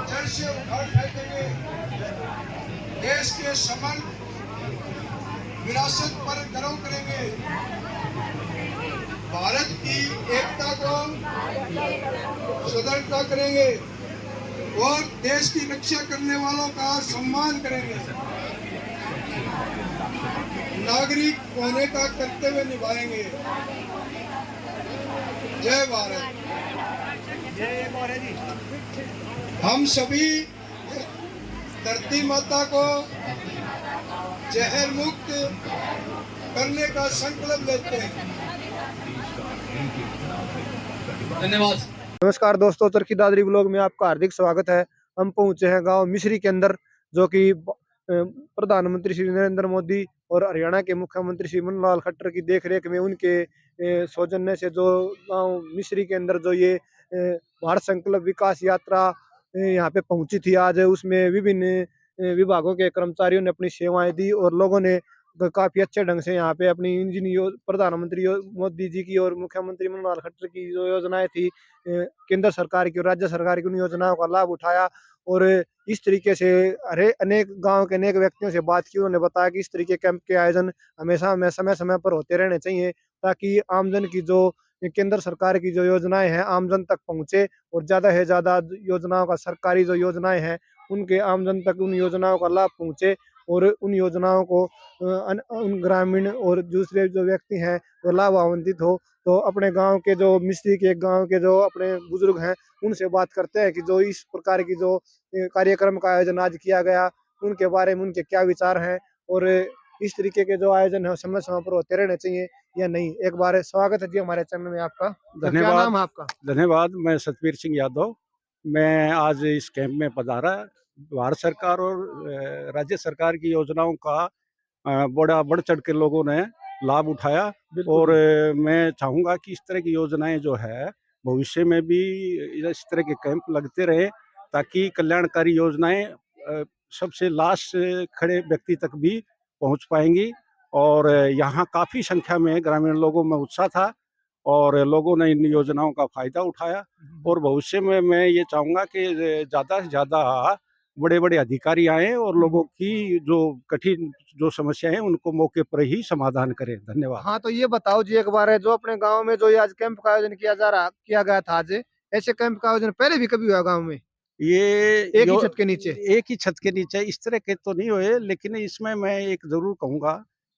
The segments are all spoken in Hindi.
जड़ से उखाड़ फेंकेंगे। देश के समन विरासत पर गर्व करेंगे। भारत की एकता को सुदृढ़ता करेंगे और देश की रक्षा करने वालों का सम्मान करेंगे। नागरिक होने का कर्तव्य निभाएंगे। जय भारत। हम सभी धरती माता को जहर मुक्त करने का संकल्प लेते हैं। धन्यवाद। नमस्कार दोस्तों, चरखी दादरी ब्लॉग में आपका हार्दिक स्वागत है। हम पहुंचे हैं गांव मिश्री के अंदर, जो कि प्रधानमंत्री श्री नरेंद्र मोदी और हरियाणा के मुख्यमंत्री श्री मनोहर खट्टर की देखरेख में उनके सौजन्य से जो गांव मिश्री के अंदर जो ये भारत संकल्प विकास यात्रा यहाँ पे पहुंची थी आज, उसमें विभिन्न विभागों के कर्मचारियों ने अपनी सेवाएं दी और लोगों ने काफी अच्छे ढंग से यहाँ पे अपनी प्रधानमंत्री मोदी जी की और मुख्यमंत्री मनोहर खट्टर की जो योजनाएं थी केंद्र सरकार की और राज्य सरकार की, उन योजनाओं का लाभ उठाया। और इस तरीके से अनेक गांव के अनेक व्यक्तियों से बात की, उन्होंने बताया कि इस तरीके कैंप के आयोजन हमेशा में समय समय पर होते रहने चाहिए, ताकि आमजन की जो केंद्र सरकार की जो योजनाएं हैं आमजन तक पहुंचे और ज्यादा से ज्यादा योजनाओं का सरकारी जो योजनाएं हैं उनके आमजन तक उन योजनाओं का लाभ पहुंचे और उन योजनाओं को उन ग्रामीण और दूसरे जो व्यक्ति हैं वो लाभान्वित हो। तो अपने गांव के जो मिस्त्री के गांव के जो अपने बुजुर्ग हैं उनसे बात करते हैं कि जो इस प्रकार की जो कार्यक्रम का आयोजन आज किया गया उनके बारे में उनके क्या विचार हैं और इस तरीके के जो आयोजन है समय समय पर होते रहने चाहिए या नहीं। एक बार स्वागत है जी हमारे चैनल में आपका। तो क्या नाम है आपका? धन्यवाद। मैं सतवीर सिंह यादव। मैं आज इस कैंप में पधारा। भारत सरकार और राज्य सरकार की योजनाओं का बड़ा बढ़ चढ़ के लोगों ने लाभ उठाया और मैं चाहूँगा कि इस तरह की योजनाएं जो है भविष्य में भी इस तरह के कैंप लगते रहे, ताकि कल्याणकारी योजनाएं सबसे लास्ट खड़े व्यक्ति तक भी पहुंच पाएंगी। और यहाँ काफ़ी संख्या में ग्रामीण लोगों में उत्साह था और लोगों ने इन योजनाओं का फायदा उठाया। और भविष्य में मैं ये चाहूँगा कि ज़्यादा से ज़्यादा बड़े बड़े अधिकारी आए और लोगों की जो कठिन जो समस्या है उनको मौके पर ही समाधान करें। धन्यवाद। हाँ, तो ये बताओ जी एक बार, जो अपने गांव में जो ये आज कैंप का आयोजन किया गया था आज, ऐसे कैंप का आयोजन पहले भी कभी हुआ गांव में? ये एक ही छत के नीचे? एक ही छत के नीचे इस तरह के तो नहीं हुए, लेकिन इसमें मैं एक जरूर कहूँगा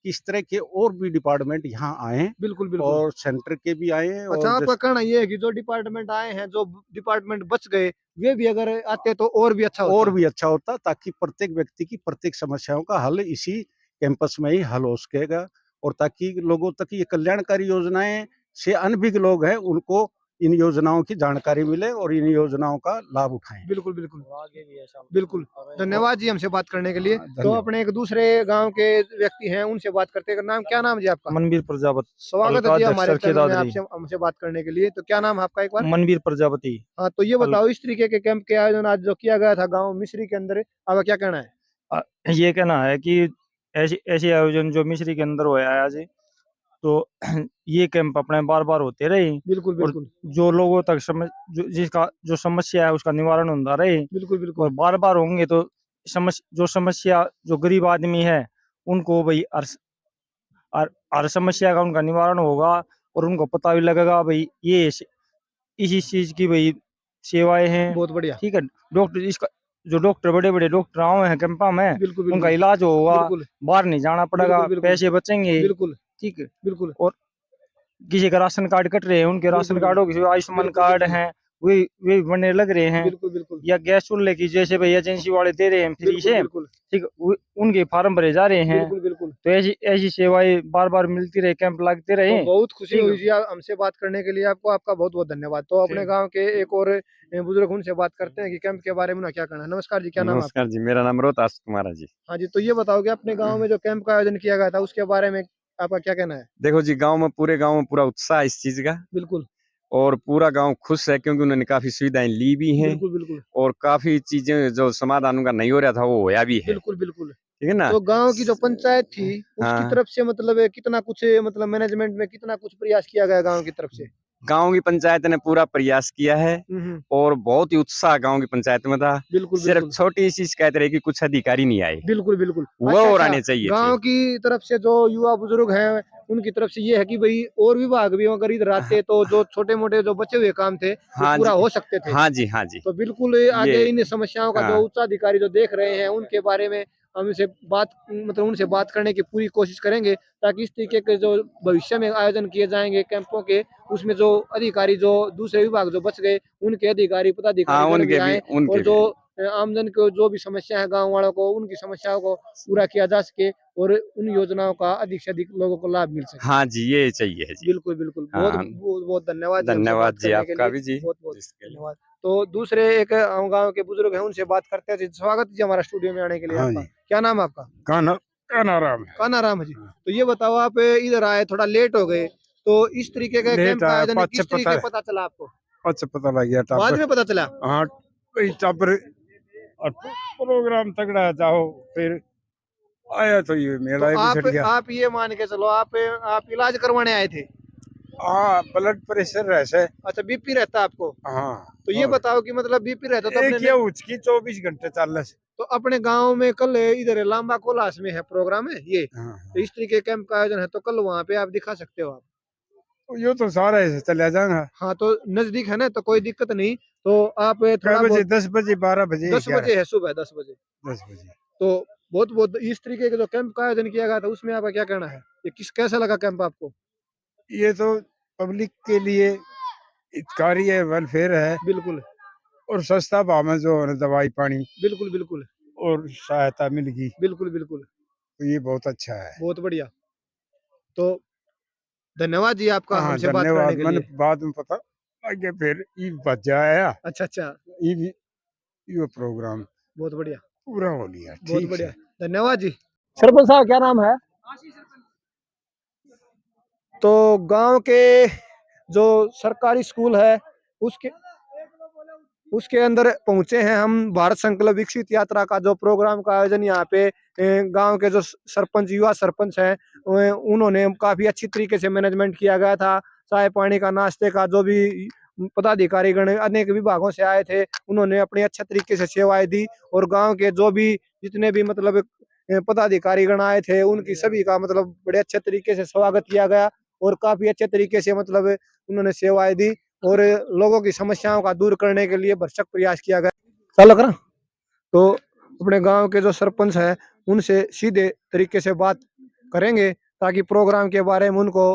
कि इस तरह के और भी डिपार्टमेंट यहाँ आए। बिल्कुल बिल्कुल। और सेंटर के भी आए। अच्छा, आपका कहना ये है कि जो डिपार्टमेंट आए हैं, जो डिपार्टमेंट बच गए, वे भी अगर आते तो और भी अच्छा होता, ताकि प्रत्येक व्यक्ति की प्रत्येक समस्याओं का हल इसी कैंपस में ही हल हो सकेगा और ताकि लोगों तक ये कल्याणकारी योजनाएं से अनभिज्ञ लोग हैं उनको इन योजनाओं की जानकारी मिले और इन योजनाओं का लाभ उठाएं। बिल्कुल बिल्कुल बिल्कुल। धन्यवाद जी हमसे बात करने के लिए। तो अपने एक दूसरे गांव के व्यक्ति हैं, उनसे बात करते हैं। नाम क्या नाम जी आपका? मनवीर प्रजापति। स्वागत है जी हमारे चैनल में आपसे हमसे बात करने के लिए। तो क्या नाम है आपका एक बार? मनवीर प्रजापति। हाँ, तो ये बताओ इस तरीके के कैंप के आयोजन आज जो किया गया था गाँव मिश्री के अंदर, आपका क्या कहना है? ये कहना है कि ऐसे आयोजन जो मिश्री के अंदर हुआ है आज, तो ये कैंप अपने बार बार होते रहे। बिल्कुल बिल्कुल। और जो लोगों तक जिसका जो समस्या है उसका निवारण होता रहे। बिल्कुल बिल्कुल। और बार बार होंगे तो समस्या जो गरीब आदमी है उनको भाई हर समस्या का उनका निवारण होगा और उनको पता भी लगेगा भाई ये इसी चीज की भाई सेवाएं हैं। बहुत बढ़िया। ठीक है, डॉक्टर इसका जो डॉक्टर बड़े बड़े डॉक्टर आए हैं कैंपा में, बिल्कुल उनका इलाज होगा, बाहर नहीं जाना पड़ेगा, पैसे बचेंगे। बिल्कुल ठीक है, बिल्कुल। और किसी का राशन कार्ड कट रहे हैं उनके राशन कार्डों की आयुष्मान कार्ड हैं वे बनने लग रहे हैं। बिल्कुल बिल्कुल। या गैस चूल्हे की जैसे भाई एजेंसी वाले दे रहे हैं फ्री से, ठीक, उनके फार्म भरे जा रहे हैं। बिल्कुल बिल्कुल। तो ऐसी सेवाएं बार बार मिलती रहे, कैंप लगते रहे। तो बहुत खुशी हुई जी हमसे बात करने के लिए। आपको आपका बहुत बहुत धन्यवाद। तो अपने गांव के एक और बुजुर्ग उनसे बात करते हैं कि कैंप के बारे में उन्हें क्या कहना है। नमस्कार जी, क्या नाम है आपका? नमस्कार जी, मेरा नाम रोहतास कुमार है जी। हाँ जी, तो ये बताओ कि अपने गांव में जो कैंप का आयोजन किया गया था उसके बारे में आपका क्या कहना है? देखो जी, पूरे गांव में पूरा उत्साह है इस चीज का। बिल्कुल। और पूरा गांव खुश है क्योंकि उन्होंने काफी सुविधाएं ली भी हैं। बिल्कुल बिल्कुल। और काफी चीजें जो समाधान उनका नहीं हो रहा था वो होया भी है। बिल्कुल बिल्कुल। ठीक है ना। तो गांव की जो पंचायत थी उसकी हाँ। तरफ से मतलब कितना कुछ, मतलब मैनेजमेंट में कितना कुछ प्रयास किया गया गांव की तरफ से? गांव की पंचायत ने पूरा प्रयास किया है और बहुत ही उत्साह गांव की पंचायत में था। बिल्कुल सिर्फ बिल्कुल छोटी सी शिकायत रही कि कुछ अधिकारी नहीं आए, बिल्कुल बिल्कुल। वो अच्छा, और अच्छा, आने चाहिए गांव थे। की तरफ से जो युवा बुजुर्ग हैं उनकी तरफ से ये है कि भाई और विभाग भी अगर इधर आते तो जो छोटे मोटे जो बचे हुए काम थे वो हाँ पूरा जी, हो सकते थे। हाँ जी, हाँ जी। तो बिल्कुल आगे ये इन समस्याओं का जो हाँ, उच्चाधिकारी जो देख रहे हैं उनके बारे में हम इनसे बात मतलब उनसे बात करने की पूरी कोशिश करेंगे, ताकि इस तरीके के जो भविष्य में आयोजन किए जाएंगे कैंपों के, उसमें जो अधिकारी जो दूसरे विभाग जो बच गए उनके अधिकारी पदाधिकारी हाँ, गण भी आए और उनके जो भी आमजन को जो भी समस्या है गाँव वालों को उनकी समस्याओं को पूरा किया जा सके और उन योजनाओं का अधिक से अधिक लोगों को लाभ मिल सके। हाँ जी, ये चाहिए है जी। बिल्कुल, बिल्कुल। बहुत हाँ, बहुत बहुत धन्यवाद जी हमसे बात धन्यवाद जी करने के आपका लिए। भी जी। बहुत-बहुत जिसके लिए धन्यवाद। तो दूसरे एक गाँव के बुजुर्ग हैं, उनसे बात करते हैं जी। स्वागत जी हमारा स्टूडियो में आने के लिए हाँ आपका। जी। क्या नाम है आपका? कानाराम है। कान्हाराम जी। तो ये बताओ आप इधर आए थोड़ा लेट हो गए, तो इस तरीके का कैंप लेट का आया, आयोजन पछ किस तरीके पता चला आपको? पता लग गया बाद टाबर। में पता चला? हाँ, वही टाबर और प्रोग्राम तगड़ा जाओ फिर आया तो ये तो मेला ही बिछड़ गया। आप ये मान के चलो आप इलाज करवाने आए थे। हाँ, ब्लड प्रेशर रहता है। अच्छा, बीपी रहता है आपको? हाँ, तो ये बताओ कि मतलब बीपी रहता तो एक अपने ये उचकी 24 घंटे चल रहा तो अपने गांव में कल इधर लांबा कोलास में है प्रोग्राम है ये, हाँ, तो इस तरीके कैंप का आयोजन है तो कल वहाँ पे आप दिखा सकते हो आप। यो तो सारा ऐसे चला जाएगा। हाँ, तो नजदीक है ना तो कोई दिक्कत नहीं। तो आप कै थोड़ा बजे? बहुत 10 बजे, 12 बजे, 10 बजे है, सुबह 10 बजे। 10 बजे। तो बहुत बहुत इस तरीके के जो कैंप का आयोजन किया गया था उसमें आपका क्या कहना है? ये कैसा लगा कैंप आपको? ये तो पब्लिक के लिए हितकारी है, वेलफेयर है बिल्कुल और सस्ता भाव में जो है दवाई पानी बिल्कुल बिल्कुल और सहायता मिलेगी, बिल्कुल बिल्कुल। तो ये बहुत अच्छा है। बहुत बढ़िया। तो धन्यवाद जी आपका हाँ, हमसे बात करने धन्यवाद। के मैंने लिए। बाद में पता आगे फिर ई बजा आया अच्छा अच्छा, ई भी यो प्रोग्राम बहुत बढ़िया पूरा हो लिया। बहुत ठीक बढ़िया। है। धन्यवाद जी। सरपंच साहब क्या नाम है? तो गांव के जो सरकारी स्कूल है उसके उसके अंदर पहुंचे हैं हम। भारत संकल्प विकसित यात्रा का जो प्रोग्राम का आयोजन यहाँ पे गांव के जो सरपंच युवा सरपंच हैं उन्होंने काफी अच्छी तरीके से मैनेजमेंट किया गया था। चाय पानी का नाश्ते का जो भी पदाधिकारी गण अनेक विभागों से आए थे उन्होंने अपनी अच्छे तरीके से सेवाएं दी और गांव के जो भी जितने भी मतलब पदाधिकारी गण आए थे उनकी सभी का मतलब बड़े अच्छे तरीके से स्वागत किया गया और काफी अच्छे तरीके से मतलब उन्होंने सेवाएं दी और लोगों की समस्याओं का दूर करने के लिए भरसक प्रयास किया गया। चल करा तो अपने गांव के जो सरपंच है उनसे सीधे तरीके से बात करेंगे ताकि प्रोग्राम के बारे में उनको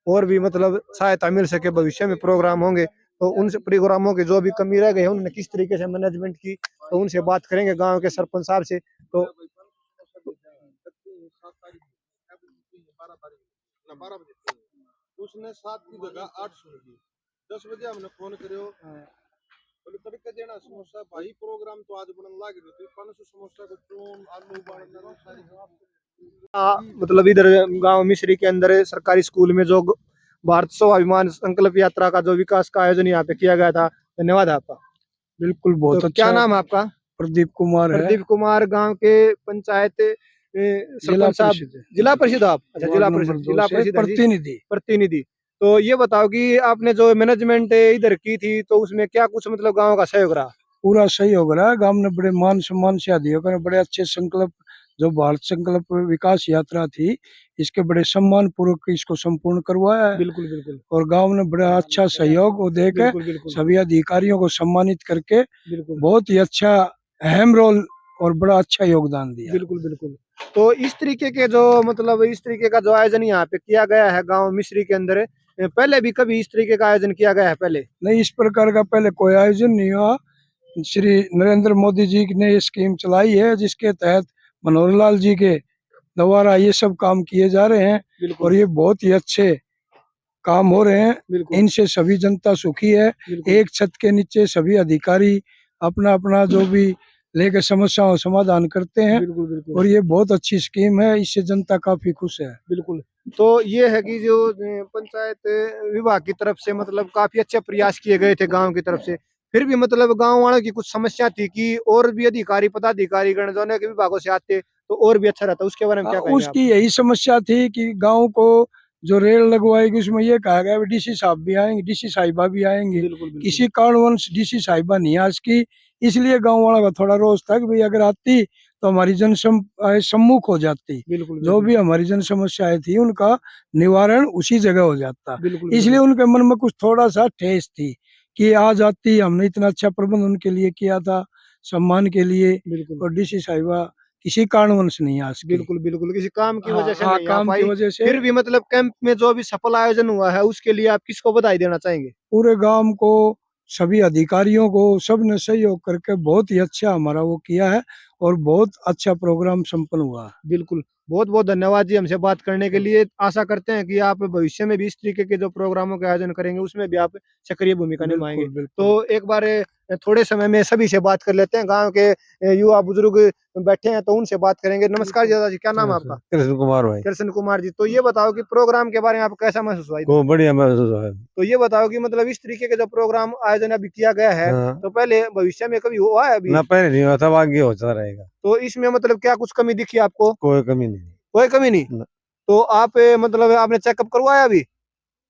और भी मतलब सहायता मिल सके। भविष्य में प्रोग्राम होंगे तो उन प्रोग्रामों की जो भी कमी रह गई है उन्होंने किस तरीके से मैनेजमेंट की तो उनसे बात करेंगे गांव के सरपंच साहब से। तो उसने 7 की जगह 8 सुन ली। 10 बजे हमने फोन करियो बोले तड़के देना समोसा भाई प्रोग्राम तो आज बनन लाग रही थी 500 समोसा को चून आलू उबालना सारी मतलब इधर गांव मिश्री के अंदर सरकारी स्कूल में जो भारत स्वाभिमान संकल्प यात्रा का जो विकास का आयोजन यहाँ पे किया गया था। धन्यवाद आपका। बिल्कुल, बहुत तो अच्छा। क्या नाम है आपका? प्रदीप कुमार है। प्रदीप कुमार, गांव के पंचायत सरपंच साहब, जिला परिषद आप? अच्छा, जिला परिषद है जी, प्रतिनिधि। तो ये बताओ कि आपने जो मैनेजमेंट इधर की थी तो उसमें क्या कुछ मतलब गांव का सहयोग रहा? पूरा सहयोग रहा है। गांव ने बड़े मान सम्मान से अधिकारियों ने बड़े अच्छे संकल्प जो भारत संकल्प विकास यात्रा थी इसके बड़े सम्मान पूर्वक इसको संपूर्ण करवाया है। बिल्कुल बिल्कुल और गांव ने बड़ा अच्छा सहयोग और देकर बिल्कुल बिल्कुल सभी अधिकारियों को सम्मानित करके बिल्कुल बहुत ही अच्छा अहम रोल और बड़ा अच्छा योगदान दिया। बिल्कुल बिल्कुल। तो इस तरीके के जो मतलब इस तरीके का जो आयोजन यहाँ पे किया गया है गांव मिश्री के अंदर, पहले भी कभी इस तरीके का आयोजन किया गया है? पहले नहीं, इस प्रकार का पहले कोई आयोजन नहीं हुआ। श्री नरेंद्र मोदी जी ने ये स्कीम चलाई है जिसके तहत मनोहर लाल जी के द्वारा ये सब काम किए जा रहे हैं और ये बहुत ही अच्छे काम हो रहे हैं। इनसे सभी जनता सुखी है। एक छत के नीचे सभी अधिकारी अपना अपना जो भी लेकर समस्याओं समाधान करते हैं। और ये बहुत अच्छी स्कीम है, इससे जनता काफी खुश है। बिल्कुल। तो ये है कि जो पंचायत विभाग की तरफ से मतलब काफी अच्छे प्रयास किए गए थे गांव की तरफ से, फिर भी मतलब गांव वालों की कुछ समस्या थी कि और भी अधिकारी पदाधिकारी गण जो अनेक विभागों से आते तो और भी अच्छा रहता, उसके बारे में क्या कहेंगे आप? उसकी यही समस्या थी कि गांव को जो रेल लगवाएगी उसमें ये कहा गया डीसी साहब भी आएंगे, डीसी साहिबा भी आएंगे। किसी कारणवश डीसी साहिबा नहीं आ सकी, इसलिए गांव वालों का थोड़ा रोष था कि भाई अगर आती तो हमारी सम्मुख हो जाती, जो भी हमारी जन समस्याएं थी उनका निवारण उसी जगह हो जाता। इसलिए उनके मन में कुछ थोड़ा सा ठेस थी कि आ जाती, हमने इतना अच्छा प्रबंध उनके लिए किया था सम्मान के लिए, और डीसी साहिबा किसी कारणवश नहीं आ सकी। बिल्कुल किसी काम की हाँ, वजह से हाँ, नहीं आ काम पाई। की वजह से फिर भी मतलब कैंप में जो भी सफल आयोजन हुआ है उसके लिए आप किसको बधाई देना चाहेंगे? पूरे गांव को, सभी अधिकारियों को, सबने सहयोग करके बहुत ही अच्छा हमारा वो किया है और बहुत अच्छा प्रोग्राम संपन्न हुआ है। बिल्कुल, बहुत बहुत धन्यवाद जी हमसे बात करने के लिए। आशा करते हैं कि आप भविष्य में भी इस तरीके के जो प्रोग्रामों के आयोजन करेंगे उसमें भी आप सक्रिय भूमिका निभाएंगे। तो एक बार थोड़े समय में सभी से बात कर लेते हैं। गांव के युवा बुजुर्ग बैठे हैं तो उनसे बात करेंगे। नमस्कार जी दादा जी, क्या नाम है आपका? कृष्ण कुमार भाई कृष्ण कुमार जी, तो ये बताओ कि प्रोग्राम के बारे में आपको कैसा महसूस हुआ? को बढ़िया महसूस हुआ है। तो ये बताओ कि मतलब इस तरीके के जो प्रोग्राम आयोजन अभी किया गया है, हाँ। तो पहले भविष्य में कभी हुआ है अभी? ना पहले नहीं हुआ था, आगे होता रहेगा। तो इसमें मतलब क्या कुछ कमी दिखी आपको? कोई कमी नहीं। कोई कमी नहीं? ना। तो आप मतलब आपने चेकअप करवाया अभी?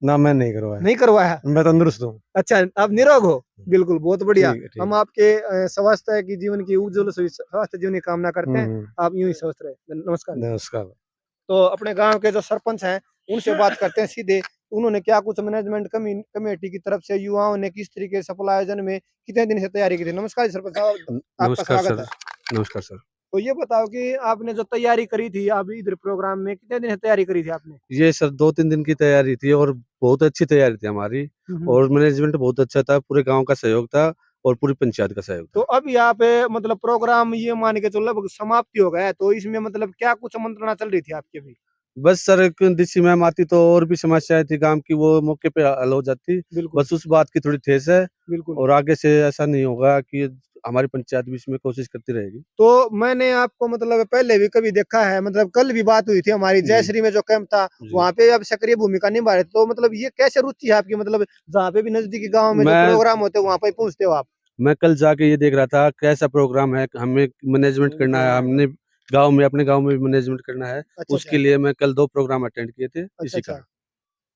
ना मैं नहीं करवाया। नहीं करवाया? मैं तंदुरुस्त हूँ। अच्छा, आप निरोग हो? बिल्कुल, बहुत बढ़िया। ठीक है। हम आपके स्वास्थ्य की जीवन की उज्जवल स्वास्थ्य जीवन की कामना करते हैं। आप यूं ही स्वस्थ रहे। नमस्कार। नमस्कार। तो अपने गांव के जो सरपंच हैं उनसे बात करते हैं सीधे, उन्होंने क्या कुछ मैनेजमेंट कमेटी की तरफ से युवाओं ने किस तरीके से सफल आयोजन में कितने दिन से तैयारी की थी? नमस्कार जी सरपंच साहब, आपका स्वागत है। नमस्कार सर। तो ये बताओ कि आपने जो तैयारी करी थी अभी इधर प्रोग्राम में, कितने दिन से तैयारी करी थी आपने? ये सर 2-3 दिन की तैयारी थी और बहुत अच्छी तैयारी थी हमारी और मैनेजमेंट बहुत अच्छा था, पूरे गांव का सहयोग था और पूरी पंचायत का सहयोग तो था। अब यहाँ पे मतलब प्रोग्राम ये मान के चलो लगभग समाप्ति हो गया है, तो इसमें मतलब क्या कुछ मंत्रणा चल रही थी आपकी अभी? बस सर एक डीसी मैम आती तो और भी समस्याएं थी गांव की, वो मौके पे हल हो जाती। बिल्कुल बस उस बात की थोड़ी ठेस है बिल्कुल। और आगे से ऐसा नहीं होगा कि हमारी पंचायत भी इसमें कोशिश करती रहेगी। तो मैंने आपको मतलब पहले भी कभी देखा है, मतलब कल भी बात हुई थी हमारी जी। जयश्री में जो कैंप था जी। वहाँ पे आप सक्रिय भूमिका निभा रहे थे। तो मतलब ये कैसे रुचि है आपकी, मतलब जहाँ पे भी नजदीकी गांव में जो मैं प्रोग्राम होते हैं वहाँ पे पहुंचते हो आप? मैं कल जाके ये देख रहा था कैसा प्रोग्राम है, हमें मैनेजमेंट करना है, हमने गांव में अपने गांव में भी मैनेजमेंट करना है। अच्छा उसके लिए मैं कल 2 प्रोग्राम अटेंड किए थे इसी अच्छा। कारण।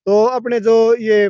तो अपने जो ये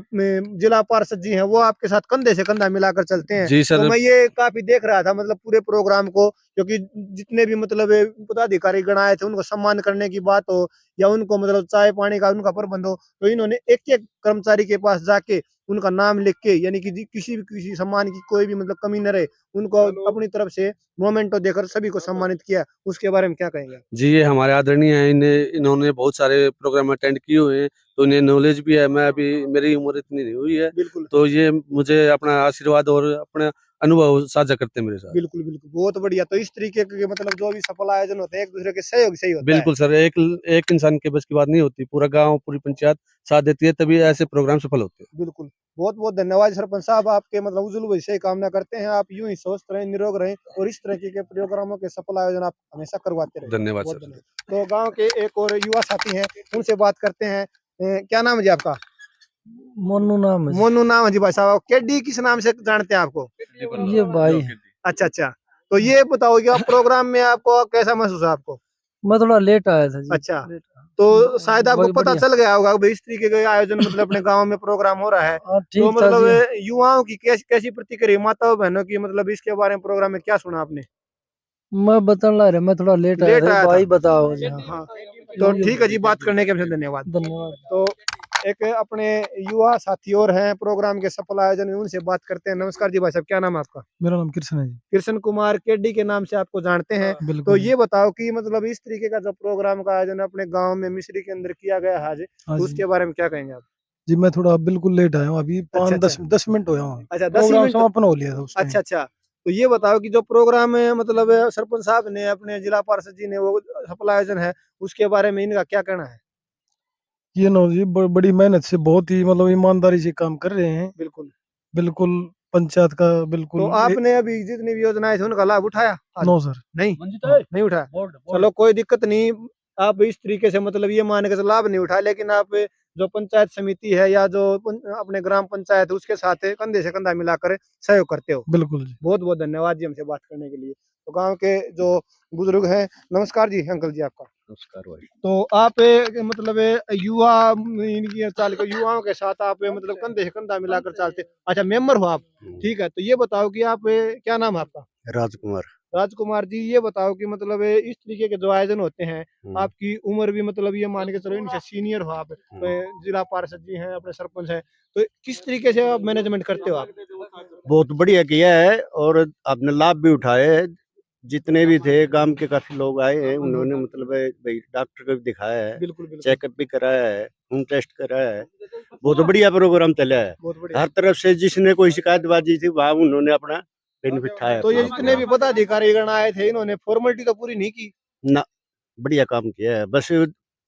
जिला पार्षद जी हैं वो आपके साथ कंधे से कंधा मिलाकर चलते हैं। जी तो सर। मैं ये काफी देख रहा था मतलब पूरे प्रोग्राम को, क्योंकि जितने भी मतलब पदाधिकारी गण आए थे उनको सम्मान करने की बात हो या उनको मतलब चाय पानी का उनका प्रबंध हो, तो इन्होंने एक एक कर्मचारी के पास जाके उनका नाम लिख के, यानी कि किसी सम्मान की कोई भी मतलब कमी न रहे, उनको अपनी तरफ से मोमेंटो देकर सभी को सम्मानित किया। उसके बारे में क्या कहेंगे? जी, ये हमारे आदरणीय हैं, इन्होंने बहुत सारे प्रोग्राम अटेंड किए हुए हैं, तो इन्हें नॉलेज भी है। मैं अभी मेरी उम्र इतनी नहीं हुई है, बिल्कुल तो ये मुझे अपना आशीर्वाद और अपना अनुभव साझा करते हैं मेरे साथ। बिल्कुल बिल्कुल, बहुत बढ़िया। तो इस तरीके के मतलब जो भी सफल आयोजन होते हैं एक दूसरे के सहयोग से ही होता है। बिल्कुल सर, एक इंसान के बस की बात नहीं होती, पूरा गाँव, पूरी पंचायत साथ देती है, तभी ऐसे प्रोग्राम सफल होते हैं। बिल्कुल, बहुत बहुत धन्यवाद सरपंच साहब, आपके मतलब उज्जवल भविष्य की कामना करते हैं। आप यूं ही स्वस्थ रहें, निरोग रहें और इस तरह के प्रोग्रामों के सफल आयोजन आप हमेशा करवाते रहें। धन्यवाद बहुत सर। धन्यवाद। तो गांव के एक और युवा साथी हैं, उनसे बात करते हैं। क्या नाम है जी आपका? मोनू नाम है। मोनू नाम है जी भाई साहब। केडी किस नाम से जानते हैं आपको? ये भाई है। अच्छा। तो ये बताओ कि आप प्रोग्राम में आपको कैसा महसूस है आपको? मैं थोड़ा लेट आया था जी। अच्छा, तो शायद आपको वही पता बढ़िया। चल गया होगा भाई इस तरीके का आयोजन मतलब अपने गांव में प्रोग्राम हो रहा है। हाँ, तो ठीक था मतलब जी। युवाओं की कैसी कैसी प्रतिक्रिया, माताओं बहनों की, मतलब इसके बारे में प्रोग्राम में क्या सुना आपने? मैं बताने ला रहा, मैं थोड़ा लेट आया लेट था, आया भाई था। बताओ जी। हाँ, हाँ, तो ठीक है जी, बात करने के लिए धन्यवाद। धन्यवाद। तो एक अपने युवा साथी और हैं प्रोग्राम के सफल आयोजन में, उनसे बात करते हैं। नमस्कार जी भाई साहब, क्या नाम है आपका? मेरा नाम कृष्ण है जी। कृष्ण कुमार केडी के नाम से आपको जानते हैं। तो बिल्कुल। ये बताओ कि मतलब इस तरीके का जो प्रोग्राम का आयोजन अपने गांव में मिश्री के अंदर किया गया है आज, हाँ तो जी। उसके बारे में क्या कहेंगे आप? जी, मैं थोड़ा बिल्कुल लेट आया हूँ, अभी अच्छा, 5-10 मिनट हुए हैं। अच्छा 10 प्रोग्राम मिनट। समापन हो लिया था उस टाइम। अच्छा। तो ये बताओ कि जो प्रोग्राम है मतलब सरपंच साहब ने, अपने जिला पार्षद जी ने वो सफल आयोजन है, उसके बारे में इनका क्या कहना है? ये नो जी, बड़ी मेहनत से, बहुत ही मतलब ईमानदारी से काम कर रहे हैं। बिल्कुल। बिल्कुल पंचायत का तो बिल्कुल आपने अभी जितनी भी योजनाएं थी उनका लाभ उठाया आज? No sir. नहीं, नहीं उठाया। चलो कोई दिक्कत नहीं। आप इस तरीके से मतलब ये मान के चलो लाभ नहीं उठाया, लेकिन आप जो पंचायत समिति है या जो अपने ग्राम पंचायत है उसके साथ कंधे से कंधा मिलाकर सहयोग करते हो। बिल्कुल जी। बहुत बहुत धन्यवाद जी हमसे बात करने के लिए। तो गांव के जो बुजुर्ग हैं, नमस्कार जी अंकल जी आपका। नमस्कार भाई। तो आप मतलब युवा इनकी चाल के युवाओं के साथ आप मतलब कंधे से कंधा मिलाकर चलते। अच्छा मेंबर हो आप, ठीक है। तो ये बताओ कि आप क्या नाम है आपका? राजकुमार। राजकुमार जी, ये बताओ कि मतलब इस तरीके के जो आयोजन होते हैं, आपकी उम्र भी मतलब ये मान के चलो इनसे सीनियर हो आप, जिला पार्षद जी हैं, अपने सरपंच हैं, तो किस तरीके से आप मैनेजमेंट करते हो आप? बहुत बढ़िया किया है और आपने लाभ भी उठाए है। जितने भी थे गांव के काफी लोग आए हैं, उन्होंने मतलब भाई डॉक्टर को भी दिखाया है, बिल्कुल बिल्कुल चेकअप भी कराया है, खून टेस्ट कराया है। बहुत बढ़िया प्रोग्राम चला है। बहुत बढ़िया। हर तरफ से जिसने कोई शिकायतबाजी थी वहाँ उन्होंने अपना बेनिफिट उठाया। तो ये अपना जितने भी पदाधिकारी गण आए थे, इन्होंने फॉर्मेलिटी तो पूरी नहीं की। ना, बढ़िया काम किया है। बस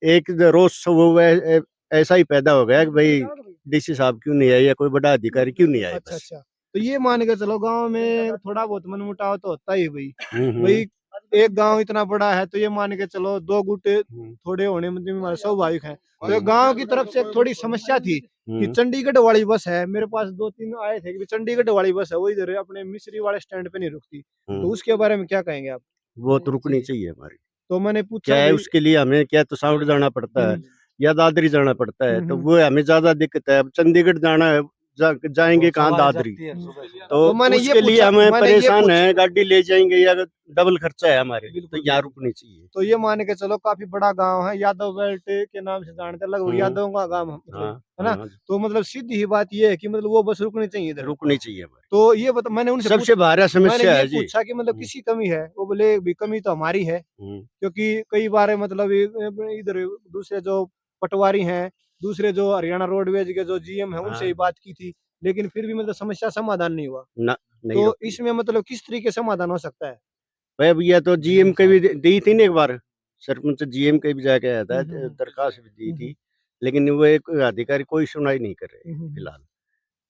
एक रोज सुबह ऐसा ही पैदा हो गया कि भाई डीसी साहब क्यों नहीं आए या कोई बड़ा अधिकारी क्यों नहीं आए। अच्छा बस अच्छा, तो ये मान के चलो गांव में थोड़ा बहुत मनमुटाव तो होता ही भाई। हम्म। भाई एक गांव इतना बड़ा है तो ये मान के चलो दो गुट थोड़े होने में हमारे स्वाभाविक है। तो गांव की तरफ से थोड़ी समस्या थी कि चंडीगढ़ वाली बस है, मेरे पास 2-3 आए थे कि चंडीगढ़ वाली बस है वो इधर अपने मिस्री वाले स्टैंड पे नहीं रुकती, तो उसके बारे में क्या कहेंगे आप? वो तो रुकनी चाहिए हमारी। तो मैंने पूछा क्या है भाई। उसके लिए हमें क्या तो साउथ जाना पड़ता है या दादरी जाना पड़ता है, तो वो हमें ज्यादा दिक्कत है। अब चंडीगढ़ जाना है, जाएंगे कहाँ दादरी, तो मैंने ये उसके लिए पूछा, हमें मैंने ये परेशान पूछा। है, गाड़ी ले जाएंगे या डबल खर्चा है हमारे, तो यहाँ रुकनी चाहिए। तो ये मान के चलो काफी बड़ा गांव है, यादव बेल्ट के नाम से जानते हैं, लगभग यादवों का गांव मतलब, हाँ, है ना? हाँ, तो मतलब सीधी ही बात ये है कि मतलब वो बस रुकनी चाहिए इधर। रुकनी चाहिए हमारी। तो ये बता, मैंने उनसे सबसे भारी मैंने समस्या ये है जी। पूछा कि मतलब किसी कमी है, वो बोले भी कमी तो हमारी है, हम्म। क्योंकि कई बार मतलब इधर दूसरे जो पटवारी हैं, दूसरे जो हरियाणा रोडवेज के जो जीएम है उनसे ही बात की थी, लेकिन फिर भी मतलब समस्या समाधान नहीं हुआ। ना, नहीं तो रुकनी। इसमें मतलब किस तरीके से समाधान हो सकता है? भाई भैया तो जीएम के भी दी थी ना एक बार, सरपंच जीएम के भी जाके आया था, दरखास्त भी दी थी, लेकिन वो एक अधिकारी कोई सुनाई नहीं कर रहे फिलहाल।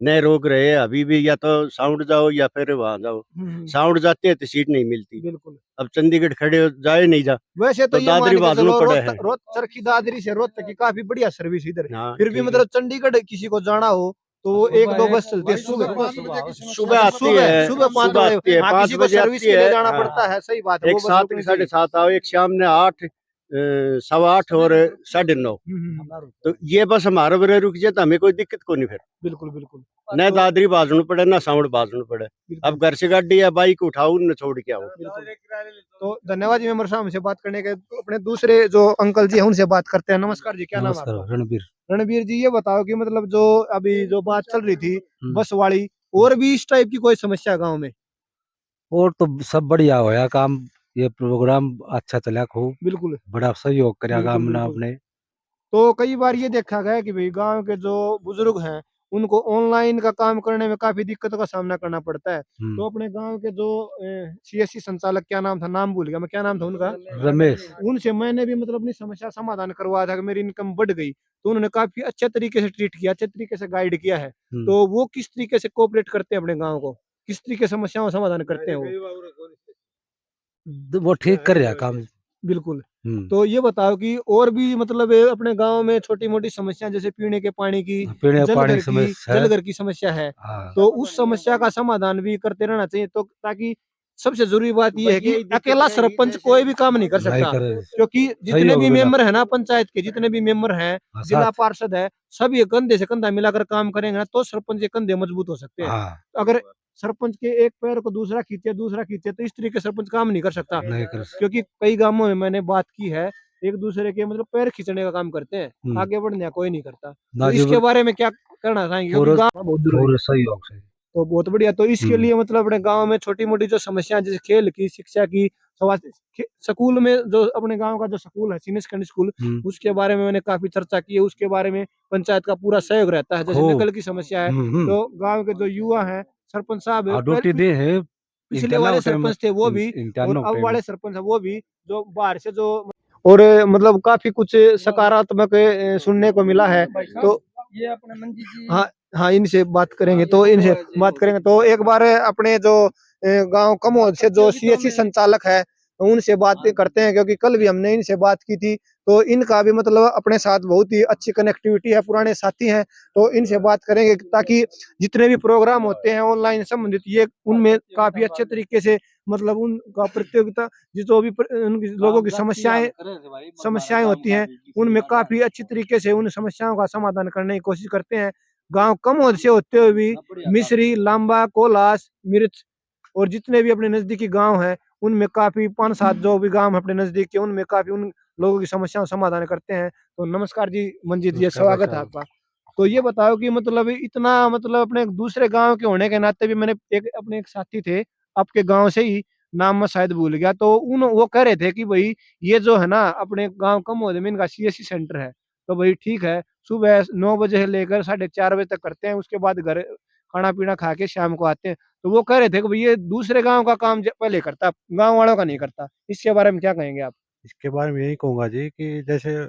नहीं रोक रहे हैं अभी भी, या तो साउंड जाओ या फिर वहां जाओ। साउंड जाते हैं तो सीट नहीं मिलती। बिल्कुल। अब चंडीगढ़ खड़े हो जाए नहीं जा, वैसे तो तो ये दादरी मान के बाजू चलो पड़े हैं। चरखी दादरी से रोहतक की काफी बढ़िया सर्विस इधर है। हाँ, फिर भी ठीक मतलब चंडीगढ़ किसी को जाना हो तो वो 1-2 बस चलती है सुबह। सुबह आती है, सुबह 5 सुबह आती है, हाँ, 5 किसी को बजे सर्विस आती के लिए है। जाना हाँ। पड़ता है, सही बात है, एक वो बस 7 रुकनी साढ़े चाहिए। 7 आओ, एक शाम ने 8, 8:15 और 9:30। तो ये बस हमारे बरे रुक जाए तो हमें कोई दिक्कत को नहीं फिर। बिल्कुल बिल्कुल। न दादरी बाजू पड़े न साउंड बाजू पड़े। अब घर से गाड़ी या बाइक उठाओ न छोड़ के आओ। तो धन्यवाद जी मेंबर साहब हमसे बात करने के। तो अपने दूसरे जो अंकल जी हैं उनसे बात करते हैं। नमस्कार जी, क्या नाम है नमस्कार आपका? रणबीर। रणबीर जी, ये बताओ कि मतलब जो अभी जो बात चल रही थी बस वाली, और भी इस टाइप की कोई समस्या है गाँव में? और तो सब बढ़िया होया काम, ये प्रोग्राम अच्छा चला खूब, बिल्कुल बड़ा सहयोग करया बिल्कुल काम ने बिल्कुल। आपने। तो कई बार ये देखा गया है कि भाई गांव के जो बुजुर्ग हैं उनको ऑनलाइन का काम करने में काफी दिक्कतों का सामना करना पड़ता है। तो अपने गांव के जो सीएससी संचालक, क्या नाम था, नाम भूल गया मैं, क्या नाम था उनका? रमेश। उनसे मैंने भी मतलब अपनी समस्या समाधान करवाया था कि मेरी इनकम बढ़ गई, तो उन्होंने काफी अच्छे तरीके से ट्रीट किया, अच्छे तरीके से गाइड किया है। तो वो किस तरीके से कोऑपरेट करते हैं अपने गाँव को, किस तरीके से समस्याओं का समाधान करते हैं वो? वो ठीक कर रहा काम। बिल्कुल। तो ये बताओ कि और भी मतलब अपने गाँव में छोटी-मोटी समस्या जैसे पीने के पानी की, पीने का पानी की समस्या है। जलघर की समस्या है, हाँ। तो उस समस्या का समाधान भी करते रहना चाहिए, तो ताकि सबसे ज़रूरी बात ये है कि अकेला सरपंच कोई भी काम नहीं कर नहीं सकता, करे। क्योंकि जितने सहयोग भी बिना। मेंबर हैं ना पंचायत के, जितने भी मेंबर हैं, हाँ, जिला साथ। पार्षद है, सब ये कंधे से कंधा मिलाकर काम करेंगे ना तो सरपंच के कंधे मजबूत हो सकते हैं। हाँ, अगर सरपंच के एक पैर को दूसरा खींचे तो इस तरीके से सरपंच काम नहीं कर सकता। नहीं कर सकते। क्योंकि कई गाँवों में मैंने बात की है, एक दूसरे के मतलब पैर खींचने का काम करते हैं, आगे बढ़ने का कोई नहीं करता। तो ना जी, इसके बारे में क्या करना चाहेंगे? क्योंकि पूरा गाँव बहुत दूर है। पूरे सहयोग से। तो बहुत बढ़िया। तो इसके लिए मतलब अपने गाँव में छोटी-मोटी जो समस्या जैसे खेल की, शिक्षा की, स्कूल में जो अपने गाँव का जो स्कूल है सीनियर सेकेंडरी स्कूल, उसके बारे में मैंने काफ़ी चर्चा की है, उसके बारे में पंचायत का पूरा सहयोग रहता है। जैसे खूब। नकल की समस्या है, तो गाँव के जो युवा हैं, सरपंच साहब ड्यूटी दे है। पिछले वाले सरपंच थे वो भी, और अब वाले सरपंच है वो भी, जो बाहर से जो और मतलब काफ़ी कुछ सकारात्मक सुनने को मिला है। तो ये अपने मंजी जी। हाँ, हाँ, इनसे बात करेंगे, तो इनसे बात करेंगे। तो एक बार अपने जो गाँव कमोद से जो सीएससी संचालक है उनसे बातें करते हैं, क्योंकि कल भी हमने इनसे बात की थी। तो इनका भी मतलब अपने साथ बहुत ही अच्छी कनेक्टिविटी है, पुराने साथी हैं। तो इनसे बात करेंगे ताकि जितने भी प्रोग्राम होते हैं ऑनलाइन संबंधित, ये उनमें काफी अच्छे तरीके से मतलब उनका प्रतियोगिता जो भी उनकी लोगों की समस्याएं होती हैं, उनमें काफी अच्छी तरीके से उन समस्याओं का समाधान करने की कोशिश करते हैं। गांव कम से होते हुए भी मिस्री, लांबा, कोलास, मिर्च और जितने भी अपने नजदीकी गांव हैं, उनमें काफी 5-7 जो भी गांव है अपने नजदीक के, उनमें काफी उन लोगों की समस्याओं का समाधान करते हैं। तो नमस्कार जी मंजीत जी, स्वागत है आपका। तो ये बताओ कि मतलब इतना मतलब अपने दूसरे गांव के होने के नाते भी, मैंने अपने एक साथी थे आपके गांव से ही, नाम मैं शायद भूल गया, तो उन वो कह रहे थे कि भाई ये जो है ना अपने गांव कमोद में इनका सीएससी सेंटर है। तो भाई ठीक है, सुबह 9 बजे से लेकर 4:30 बजे तक करते हैं, उसके बाद घर खाना पीना खा के शाम को आते हैं। तो वो कह रहे थे कि भाई ये दूसरे गांव का काम पहले करता, गांव वालों का नहीं करता। इसके बारे में क्या कहेंगे आप? इसके बारे में यही कहूँगा जी कि जैसे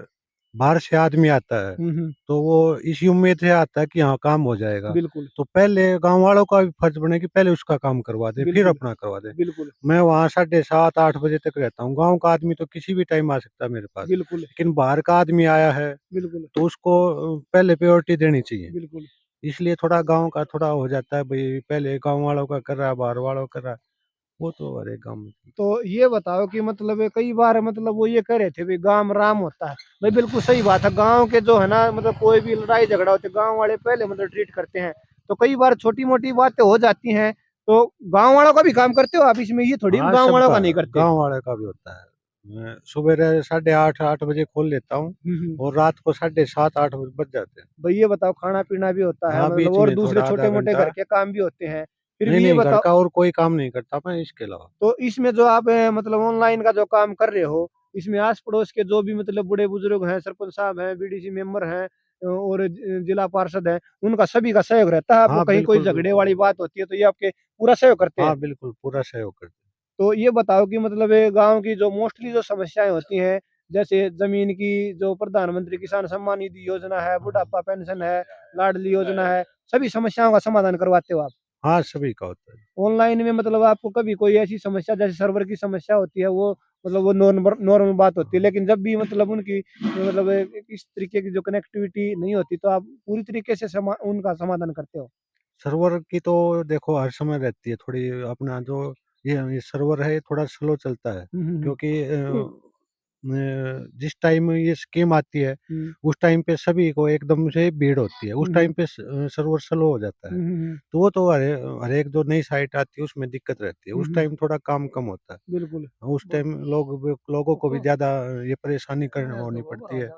बाहर से आदमी आता है, हम्म, तो वो इसी उम्मीद से आता है कि हाँ काम हो जाएगा। बिल्कुल तो पहले गाँव वालों का भी फर्ज बने कि पहले उसका काम करवा दें, फिर बिल्कुल अपना करवा दें। बिल्कुल मैं वहाँ 7:30-8 बजे तक रहता हूँ। गाँव का आदमी तो किसी भी टाइम आ सकता है मेरे पास। बिल्कुल लेकिन बाहर का आदमी आया है, बिल्कुल तो उसको पहले प्रायोरिटी देनी चाहिए। बिल्कुल। इसलिए थोड़ा गाँव का थोड़ा हो जाता है, भई पहले गाँव वालों का कर रहा है, बाहर वालों का कर रहा है। वो तो हर एक गाँव में। तो ये बताओ कि मतलब कई बार मतलब वो ये कह रहे थे भाई गांव राम होता है। भाई बिल्कुल सही बात है, गांव के जो है ना मतलब कोई भी लड़ाई झगड़ा होते गांव वाले पहले मतलब ट्रीट करते हैं। तो कई बार छोटी मोटी बातें हो जाती हैं, तो गांव वालों का भी काम करते हो आप इसमें, ये थोड़ी हाँ, गांव वालों सबका का नहीं करते। गाँव वाले का भी होता है। मैं सुबह 8:30-8 बजे खोल लेता हूँ हम्म। और रात को 7:30-8 बज जाते हैं। भाई ये बताओ, खाना पीना भी होता है हाँ, मतलब, बीच और में दूसरे थोड़ा छोटे आधा मोटे घंटा। घर के काम भी होते हैं, फिर नहीं, भी ये नहीं, घर बताओ। का और कोई काम नहीं करता मैं इसके अलावा। तो इसमें जो आप मतलब ऑनलाइन का जो काम कर रहे हो, इसमें आस पड़ोस के जो भी मतलब बूढ़े बुजुर्ग हैं, सरपंच साहब हैं, बीडीसी मेंबर हैं और जिला पार्षद हैं, उनका सभी का सहयोग रहता है आपको? हाँ, कहीं कोई बिल्कुल, झगड़े बिल्कुल। वाली बात होती है तो ये आपके पूरा सहयोग करते हैं? हाँ, बिल्कुल, पूरा सहयोग करते हैं। तो ये बताओ कि मतलब ये गांव की जो मोस्टली जो समस्याएं होती हैं, जैसे जमीन की, जो प्रधानमंत्री किसान सम्मान निधि योजना है, बुढ़ापा पेंशन है, लाडली योजना है, सभी समस्याओं का समाधान करवाते हो आप? हाँ, सभी का होता है। ऑनलाइन में मतलब आपको कभी कोई ऐसी समस्या, जैसे सर्वर की समस्या होती है, वो मतलब वो नॉर्मल बात होती है, लेकिन जब भी मतलब उनकी मतलब इस तरीके की जो कनेक्टिविटी नहीं होती, तो आप पूरी तरीके से उनका समाधान करते हो? सर्वर की तो देखो हर समय रहती है, थोड़ी अपना जो ये सर्वर है ये थोड़ा स्लो चलता है, हम्म, हम्म, क्योंकि जिस टाइम ये स्कीम आती है हम्म, उस टाइम पे सभी को एकदम से भीड़ होती है, उस हम्म, टाइम पे सर्वर स्लो हो जाता है। हम्म, तो वो तो हर एक जो नई साइट आती है उसमें दिक्कत रहती है, उस हम्म, टाइम थोड़ा काम कम होता है। बिल्कुल उस टाइम लोगों को भी ज़्यादा ये परेशानी करनी होनी पड़ती है।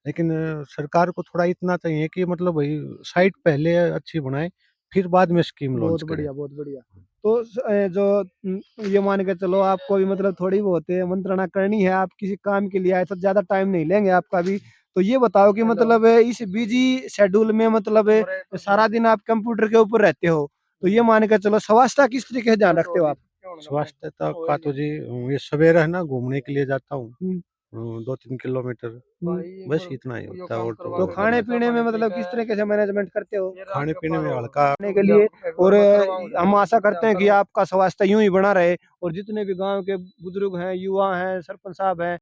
लेकिन सरकार को थोड़ा इतना चाहिए कि मतलब भई साइट पहले अच्छी बनाए, फिर बाद में स्कीम लॉन्च बहुत करे। बढ़िया बहुत बढ़िया। तो जो ये मान के चलो आपको भी मतलब थोड़ी बहुत मंत्रणा करनी है, आप किसी काम के लिए आए तो ज्यादा टाइम नहीं लेंगे आपका भी। तो ये बताओ कि मतलब इस बिजी शेड्यूल में मतलब सारा दिन आप कंप्यूटर के ऊपर रहते हो, तो ये मान के चलो स्वास्थ्य का किस तरीके से ध्यान रखते हो आप? स्वास्थ्य का तो जी ये सवेरा है ना घूमने के लिए जाता हूँ हम्म, 2-3 किलोमीटर, हम्म। बस इतना ही होता है और तो तो कुछ खाने नहीं। पीने में मतलब किस तरीके से मैनेजमेंट करते हो खाने-पीने में हल्का खाने के लिए? और हम आशा करते हैं कि आपका स्वास्थ्य यूं ही बना रहे, और जितने भी गांव के बुजुर्ग हैं, युवा हैं, सरपंच साहब हैं,